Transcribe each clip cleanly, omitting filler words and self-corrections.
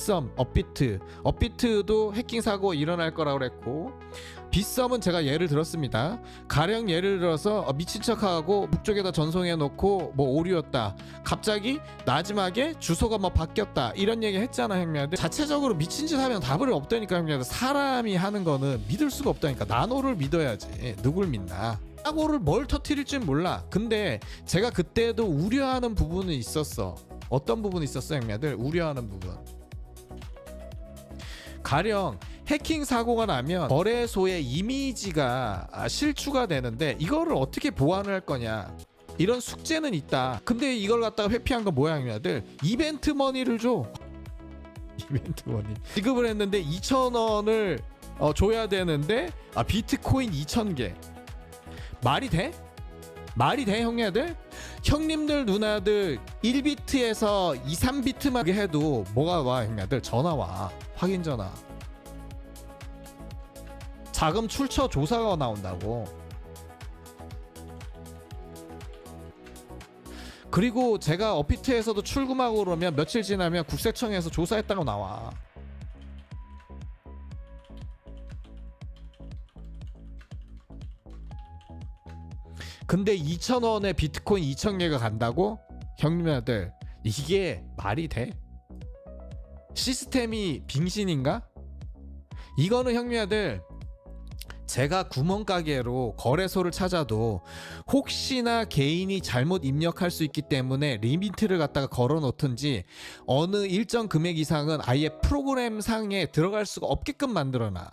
빗썸, 업비트도 해킹 사고 일어날 거라고 그랬고, 빗썸은 제가 예를 들었습니다. 가령 예를 들어서 미친 척하고 북쪽에다 전송해 놓고 뭐 오류였다, 갑자기 마지막에 주소가 뭐 바뀌었다, 이런 얘기 했잖아 형님들. 자체적으로 미친 짓 하면 답을 없다니까 형님들. 사람이 하는 거는 믿을 수가 없다니까. 나노를 믿어야지 누굴 믿나. 사고를 뭘 터뜨릴진 몰라. 근데 제가 그때도 우려하는 부분은 있었어. 어떤 부분이 있었어 형님들? 우려하는 부분, 가령 해킹 사고가 나면 거래소의 이미지가 실추가 되는데 이거를 어떻게 보완을 할 거냐, 이런 숙제는 있다. 근데 이걸 갖다가 회피한 건 뭐야 형님들? 이벤트 머니를 줘. 이벤트 머니 지급을 했는데 2,000원을 줘야 되는데 비트코인 2,000개. 말이 돼? 말이 돼 형님들? 형님들 누나들 1비트에서 2, 3비트만 해도 뭐가 와 형님들? 전화 와. 확인 전화. 자금 출처 조사가 나온다고. 그리고 제가 업비트에서도 출금하고 그러면 며칠 지나면 국세청에서 조사했다고 나와. 근데 2,000원에 비트코인 2,000개가 간다고? 형님들 이게 말이 돼? 시스템이 빙신인가? 이거는 형님들, 제가 구멍가게로 거래소를 찾아도 혹시나 개인이 잘못 입력할 수 있기 때문에 리미트를 갖다가 걸어 놓든지 어느 일정 금액 이상은 아예 프로그램 상에 들어갈 수가 없게끔 만들어놔.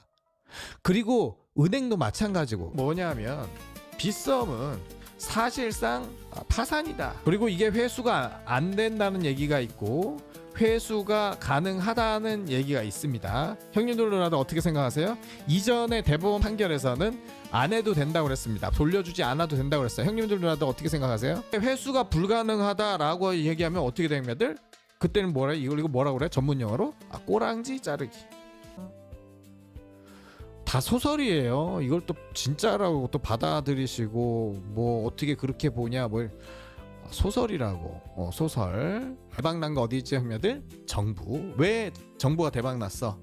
그리고 은행도 마찬가지고. 뭐냐면 빗썸은 사실상 파산이다. 그리고 이게 회수가 안 된다는 얘기가 있고 회수가 가능하다는 얘기가 있습니다. 형님들 누나들 어떻게 생각하세요? 이전에 대법원 판결에서는 안 해도 된다고 그랬습니다. 돌려주지 않아도 된다고 그랬어요. 형님들 누나들 어떻게 생각하세요? 회수가 불가능하다라고 얘기하면 어떻게 됩니까? 그때는 뭐라, 이거 뭐라고 그래? 전문 용어로? 꼬랑지 자르기. 다 소설이에요. 이걸 또 진짜라고 또 받아들이시고 뭐 어떻게 그렇게 보냐, 뭘 소설이라고. 소설. 대박난 거 어디 있지 형님들? 정부. 왜 정부가 대박났어?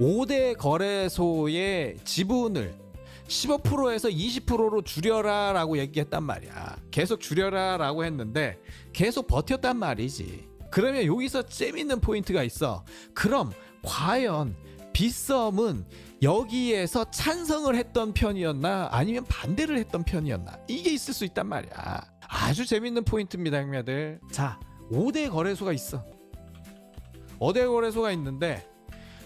5대 거래소의 지분을 15%에서 20%로 줄여라 라고 얘기했단 말이야. 계속 줄여라 라고 했는데 계속 버텼단 말이지. 그러면 여기서 재밌는 포인트가 있어. 그럼 과연 빗썸은 여기에서 찬성을 했던 편이었나 아니면 반대를 했던 편이었나, 이게 있을 수 있단 말이야. 아주 재밌는 포인트입니다 형님들. 자, 5대 거래소가 있어. 5대 거래소가 있는데,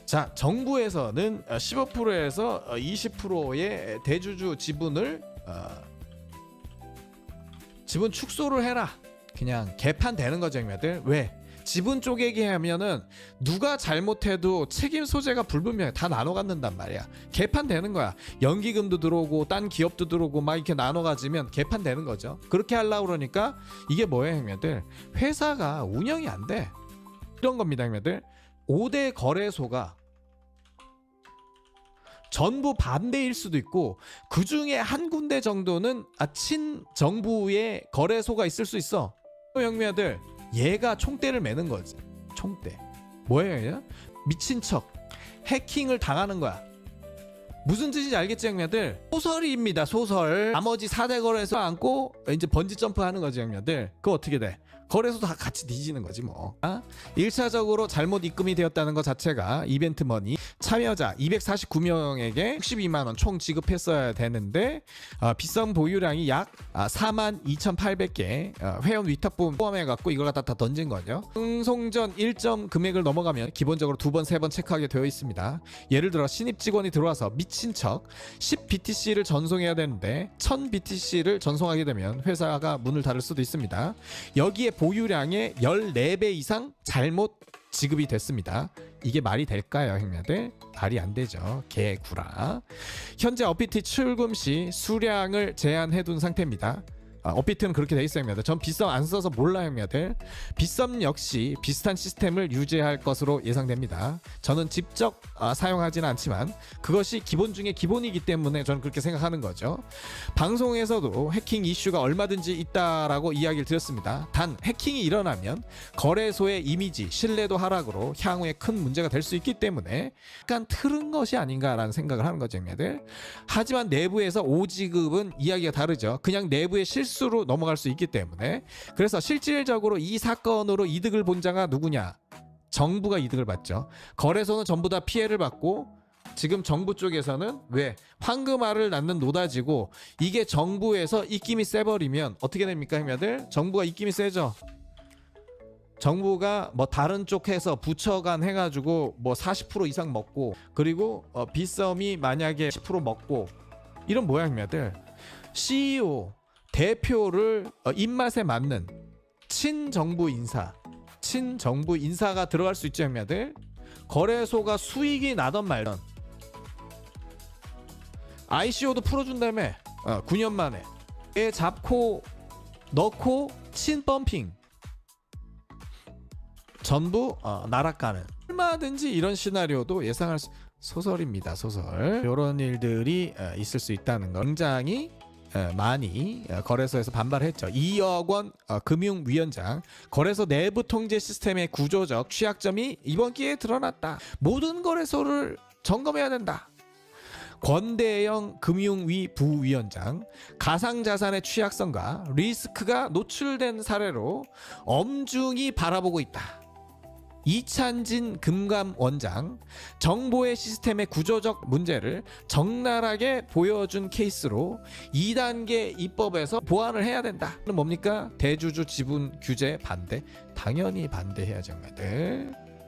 자, 정부에서는 15%에서 20%의 대주주 지분을 지분 축소를 해라. 그냥 개판되는 거죠 형님들. 왜? 지분 쪼개기 하면은 누가 잘못해도 책임 소재가 불분명해. 다 나눠 갖는단 말이야. 개판 되는 거야. 연기금도 들어오고 딴 기업도 들어오고 막 이렇게 나눠 가지면 개판 되는 거죠. 그렇게 하려고 그러니까 이게 뭐예요 형님들? 회사가 운영이 안 돼. 이런 겁니다 형님들. 5대 거래소가 전부 반대일 수도 있고 그 중에 한 군데 정도는 친정부의 거래소가 있을 수 있어. 형님들, 얘가 총대를 매는 거지. 총대. 뭐예요? 미친 척 해킹을 당하는 거야. 무슨 뜻인지 알겠지 형님들? 소설입니다. 소설. 나머지 4대 거래소 안고 이제 번지 점프 하는 거지 형님들. 그거 어떻게 돼? 거래소도 다 같이 뒤지는 거지 뭐. 1차적으로 잘못 입금이 되었다는 것 자체가 이벤트 머니. 참여자 249명에게 62만 원 총 지급했어야 되는데 빗썸 보유량이 약 42,800개 회원 위탁금 포함해 갖고 이걸 갖다 다 던진 거죠. 방송전 일정 금액을 넘어가면 기본적으로 2번, 3번 체크하게 되어 있습니다. 예를 들어 신입 직원이 들어와서 미친 척 10BTC를 전송해야 되는데 1000BTC를 전송하게 되면 회사가 문을 닫을 수도 있습니다. 여기에 보유량의 14배 이상 잘못 지급이 됐습니다. 이게 말이 될까요 형님들? 말이 안 되죠. 개구라. 현재 업비트 출금 시 수량을 제한해 둔 상태입니다. 업비트는 그렇게 돼 있어요, 형님들. 전 빗썸 안 써서 몰라요, 형님들. 빗썸 역시 비슷한 시스템을 유지할 것으로 예상됩니다. 저는 직접 사용하지는 않지만 그것이 기본 중에 기본이기 때문에 저는 그렇게 생각하는 거죠. 방송에서도 해킹 이슈가 얼마든지 있다라고 이야기를 드렸습니다. 단 해킹이 일어나면 거래소의 이미지, 신뢰도 하락으로 향후에 큰 문제가 될 수 있기 때문에 약간 틀은 것이 아닌가라는 생각을 하는 거죠, 형님들. 하지만 내부에서 5지급은 이야기가 다르죠. 그냥 내부의 실수로 넘어갈 수 있기 때문에. 그래서 실질적으로 이 사건으로 이득을 본 자가 누구냐? 정부가 이득을 봤죠. 거래소는 전부 다 피해를 받고 지금 정부 쪽에서는 왜 황금알을 낳는 노다지고, 이게 정부에서 입김이 세버리면 어떻게 됩니까, 형님들? 정부가 입김이 세죠. 정부가 뭐 다른 쪽 해서 부처간 해가지고 뭐 40% 이상 먹고, 그리고 빗썸이 만약에 10% 먹고, 이런 모양이들. CEO 대표를 입맛에 맞는 친정부 인사가 들어갈 수 있죠, 형님들. 거래소가 수익이 나던 말던 ICO도 풀어준다며 9년 만에 애 잡고 넣고 친펌핑 전부 나락가는, 얼마든지 이런 시나리오도 예상할 수. 소설입니다, 소설. 이런 일들이 있을 수 있다는 거 굉장히 많이 거래소에서 반발했죠. 2억 원 금융위원장, 거래소 내부 통제 시스템의 구조적 취약점이 이번 기회에 드러났다. 모든 거래소를 점검해야 된다. 권대영 금융위 부위원장, 가상자산의 취약성과 리스크가 노출된 사례로 엄중히 바라보고 있다. 이찬진 금감원장, 정보의 시스템의 구조적 문제를 적나라하게 보여준 케이스로 2단계 입법에서 보완을 해야 된다. 뭡니까? 대주주 지분 규제 반대. 당연히 반대해야죠.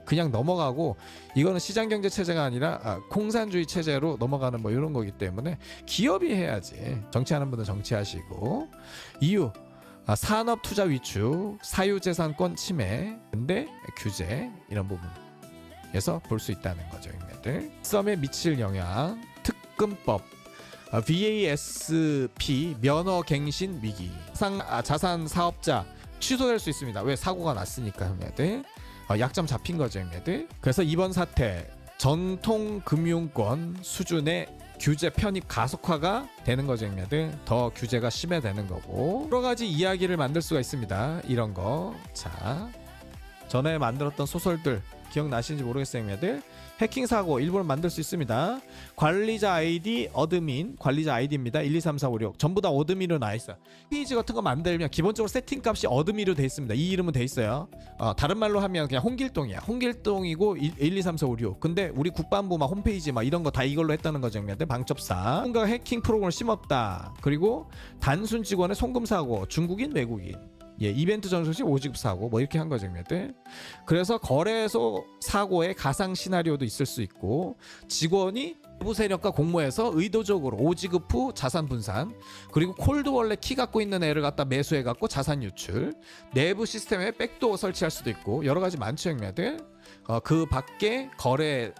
그냥 넘어가고, 이거는 시장경제 체제가 아니라 공산주의 체제로 넘어가는 뭐 이런 거기 때문에 기업이 해야지. 정치하는 분은 정치하시고. 이유, 산업 투자 위축, 사유재산권 침해, 근데 규제, 이런 부분에서 볼 수 있다는 거죠, 형님들. 썸에 미칠 영향, 특금법, VASP 면허 갱신 위기, 자산 사업자 취소될 수 있습니다. 왜? 사고가 났으니까, 형님들. 약점 잡힌 거죠, 형님들. 그래서 이번 사태 전통 금융권 수준의 규제 편입 가속화가 되는 거죠, 형님들. 더 규제가 심해되는 거고, 여러 가지 이야기를 만들 수가 있습니다. 이런 거. 자, 전에 만들었던 소설들 기억나시는지 모르겠어요, 형님들. 해킹 사고 일부러 만들 수 있습니다. 관리자 아이디 어드민, 관리자 아이디입니다. 1, 2, 3, 4, 5, 6 전부 다 어드민으로 나와 있어요. 페이지 같은 거 만들면 기본적으로 세팅 값이 어드민으로 돼 있습니다. 이 이름은 돼 있어요. 다른 말로 하면 그냥 홍길동이야. 홍길동이고 1, 2, 3, 4, 5, 6. 근데 우리 국방부 막 홈페이지 막 이런 거 다 이걸로 했다는 거죠, 형님들. 방첩사. 뭔가 해킹 프로그램을 심었다. 그리고 단순 직원의 송금 사고, 중국인, 외국인. 이벤트 전송 시 5지급 사고, 뭐 이렇게 한 거죠, 형님들. 그래서 거래소 사고의 가상 시나리오도 있을 수 있고, 직원이 외부 세력과 공모해서 의도적으로 5지급 후 자산 분산, 그리고 콜드월렛 키 갖고 있는 애를 갖다 매수해 갖고 자산 유출, 내부 시스템에 백도어 설치할 수도 있고, 여러 가지 많죠, 형님들. 그 밖에 거래의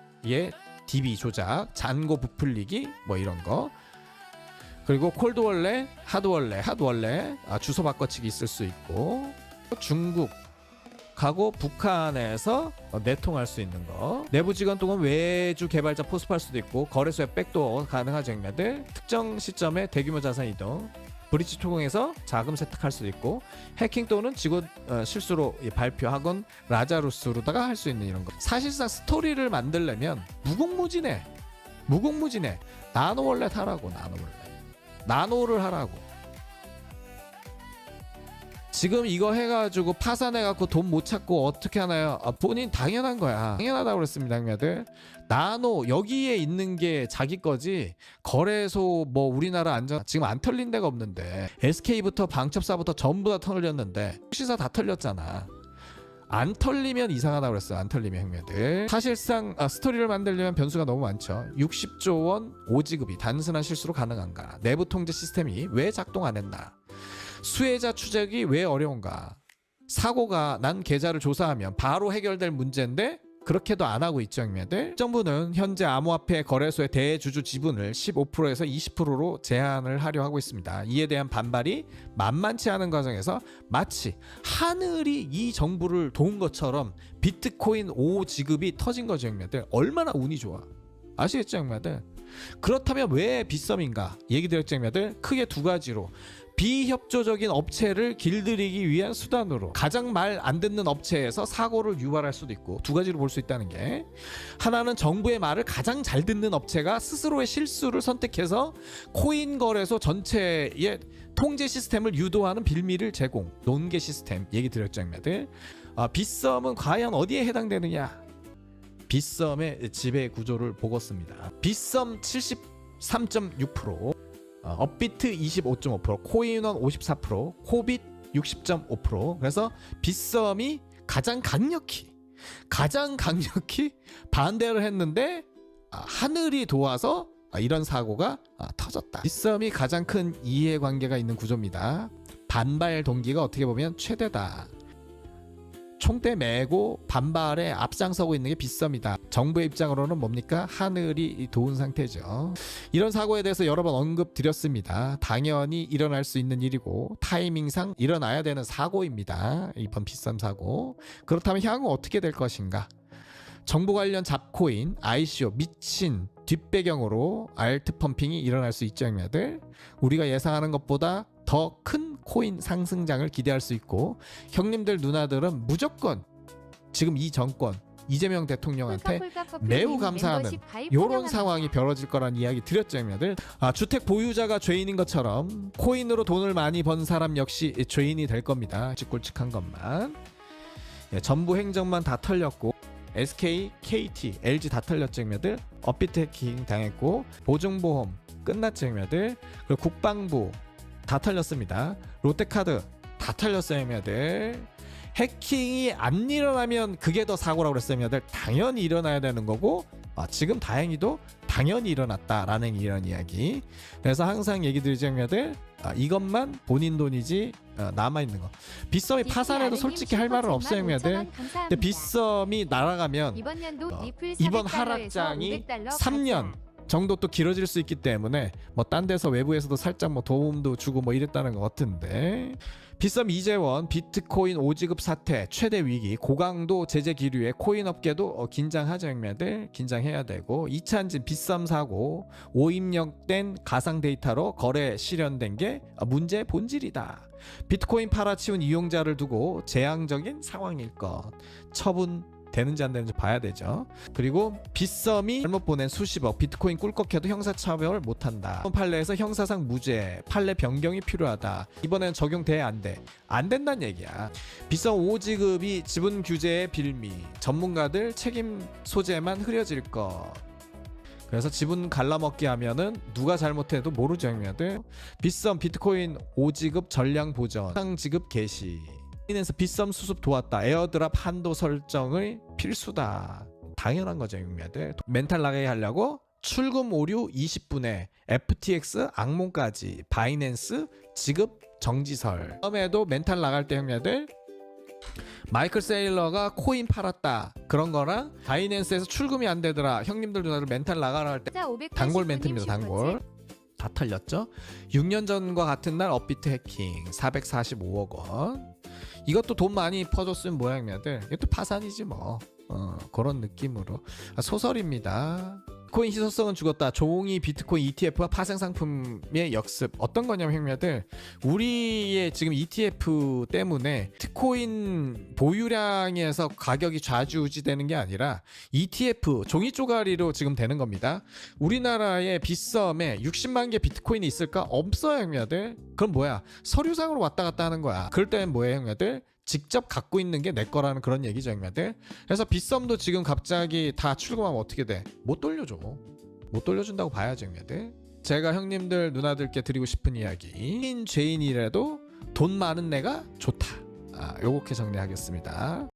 DB 조작, 잔고 부풀리기, 뭐 이런 거. 그리고 콜드월렛, 하드월렛, 주소 바꿔치기 있을 수 있고, 중국하고 북한에서 내통할 수 있는 거, 내부 직원 또는 외주 개발자 포섭할 수도 있고, 거래소에 백도어 가능하죠, 형님들. 특정 시점에 대규모 자산 이동, 브릿지 토공에서 자금 세탁할 수도 있고, 해킹 또는 직원 실수로 발표하건 라자루스로다가 할 수 있는 이런 거. 사실상 스토리를 만들려면 무궁무진해. 나노월렛 하라고. 나노를 하라고. 지금 이거 해가지고 파산해갖고 돈 못 찾고 어떻게 하나요? 본인 당연한 거야. 당연하다고 그랬습니다, 형님들. 나노 여기에 있는 게 자기 거지, 거래소 뭐 우리나라 안전 지금 안 털린 데가 없는데, SK부터 방첩사부터 전부 다 털렸는데 시사 다 털렸잖아. 안 털리면 이상하다고 그랬어요. 안 털리면, 형님들. 사실상 스토리를 만들려면 변수가 너무 많죠. 60조 원 5지급이 단순한 실수로 가능한가? 내부 통제 시스템이 왜 작동 안 했나? 수혜자 추적이 왜 어려운가? 사고가 난 계좌를 조사하면 바로 해결될 문제인데 그렇게도 안 하고 있죠, 형님들. 정부는 현재 암호화폐 거래소의 대주주 지분을 15%에서 20%로 제한을 하려 하고 있습니다. 이에 대한 반발이 만만치 않은 과정에서 마치 하늘이 이 정부를 도운 것처럼 비트코인 5 지급이 터진 거죠, 형님들. 얼마나 운이 좋아. 아시겠죠, 형님들? 그렇다면 왜 빗썸인가? 얘기 드렸죠, 형님들. 크게 두 가지로. 비협조적인 업체를 길들이기 위한 수단으로 가장 말 안 듣는 업체에서 사고를 유발할 수도 있고, 두 가지로 볼 수 있다는 게, 하나는 정부의 말을 가장 잘 듣는 업체가 스스로의 실수를 선택해서 코인 거래소 전체의 통제 시스템을 유도하는 빌미를 제공, 논개 시스템 얘기 드렸죠, 형님들. 빗썸은 과연 어디에 해당되느냐? 빗썸의 지배 구조를 보겠습니다. 빗썸 73.6%, 업비트 25.5%, 코인원 54%, 코빗 60.5%. 그래서 빗썸이 가장 강력히 반대를 했는데 하늘이 도와서 이런 사고가 터졌다. 빗썸이 가장 큰 이해관계가 있는 구조입니다. 반발 동기가 어떻게 보면 최대다. 총대 메고 반발에 앞장서고 있는 게 빗썸이다. 정부의 입장으로는 뭡니까? 하늘이 도운 상태죠. 이런 사고에 대해서 여러 번 언급드렸습니다. 당연히 일어날 수 있는 일이고 타이밍상 일어나야 되는 사고입니다. 이번 빗썸 사고. 그렇다면 향후 어떻게 될 것인가? 정부 관련 잡코인, ICO, 미친 뒷배경으로 알트 펌핑이 일어날 수 있죠, 형님들. 우리가 예상하는 것보다 더 큰 코인 상승장을 기대할 수 있고, 형님들 누나들은 무조건 지금 이 정권 이재명 대통령한테 매우 감사하는 이런 상황이 벌어질 거란 이야기 드렸죠, 형님들. 주택 보유자가 죄인인 것처럼 코인으로 돈을 많이 번 사람 역시 죄인이 될 겁니다. 굵직굵직한 것만. 전부 행정만 다 털렸고, SK, KT, LG 다 털렸죠, 형님들. 업비트 해킹 당했고, 보증보험 끝났죠, 형님들. 그리고 국방부 다 털렸습니다. 롯데카드 다 털렸어요, 형님들. 해킹이 안 일어나면 그게 더 사고라고 그랬어요, 형님들. 당연히 일어나야 되는 거고, 지금 다행히도 당연히 일어났다라는 이런 이야기. 그래서 항상 얘기 드리죠, 형님들. 이것만 본인 돈이지 남아있는 거. 빗썸이 파산해도 솔직히 할 말은 없어요, 형님들. 근데 빗썸이 날아가면 이번 하락장이 3년 정도 또 길어질 수 있기 때문에 뭐 딴 데서 외부에서도 살짝 뭐 도움도 주고 뭐 이랬다는 것 같은데, 빗썸 이재원 비트코인 5지급 사태 최대 위기, 고강도 제재 기류에 코인 업계도 긴장하죠, 형님들. 긴장해야 되고, 2차 한진 빗썸 사고, 오입력된 가상 데이터로 거래 실현된 게 문제의 본질이다. 비트코인 팔아치운 이용자를 두고 재앙적인 상황일 것. 처분 되는지 안 되는지 봐야 되죠. 그리고 빗썸이 잘못 보낸 수십억 비트코인 꿀꺽해도 형사처벌 못한다. 판례에서 형사상 무죄, 판례 변경이 필요하다. 이번엔 적용돼 안 돼? 안 된다는 얘기야. 빗썸 5지급이 지분 규제의 빌미, 전문가들 책임 소재만 흐려질 것. 그래서 지분 갈라먹기 하면은 누가 잘못해도 모르죠, 형님들. 빗썸 비트코인 5지급 전량 보전, 상지급 개시. 에서 빗썸 수습 도왔다. 에어드랍 한도 설정을 필수다. 당연한 거죠, 형님들. 멘탈 나가게 하려고 출금 오류 20분에 FTX 악몽까지 바이낸스 지급 정지설. 다음에도 멘탈 나갈 때 형님들, 마이클 세일러가 코인 팔았다 그런 거랑 바이낸스에서 출금이 안 되더라, 형님들 누나들 멘탈 나가라 할 때 단골 멘트입니다. 단골. 다 털렸죠. 6년 전과 같은 날 업비트 해킹 445억 원. 이것도 돈 많이 퍼줬으면 모양이들. 이것도 파산이지 뭐. 그런 느낌으로. 소설입니다. 비트코인 희소성은 죽었다. 종이 비트코인 ETF와 파생 상품의 역습. 어떤 거냐면 형님들, 우리의 지금 ETF 때문에 비트코인 보유량에서 가격이 좌지우지되는 게 아니라 ETF 종이 쪼가리로 지금 되는 겁니다. 우리나라의 빗썸에 60만 개 비트코인이 있을까? 없어요, 형님들. 그럼 뭐야? 서류상으로 왔다 갔다 하는 거야. 그럴 때는 뭐예요, 형님들? 직접 갖고 있는 게 내 거라는 그런 얘기죠, 형님들. 그래서 빗썸도 지금 갑자기 다 출금하면 어떻게 돼? 못 돌려줘. 못 돌려준다고 봐야죠, 형님들. 제가 형님들 누나들께 드리고 싶은 이야기, 죄인이라도 돈 많은 내가 좋다. 요렇게 정리하겠습니다.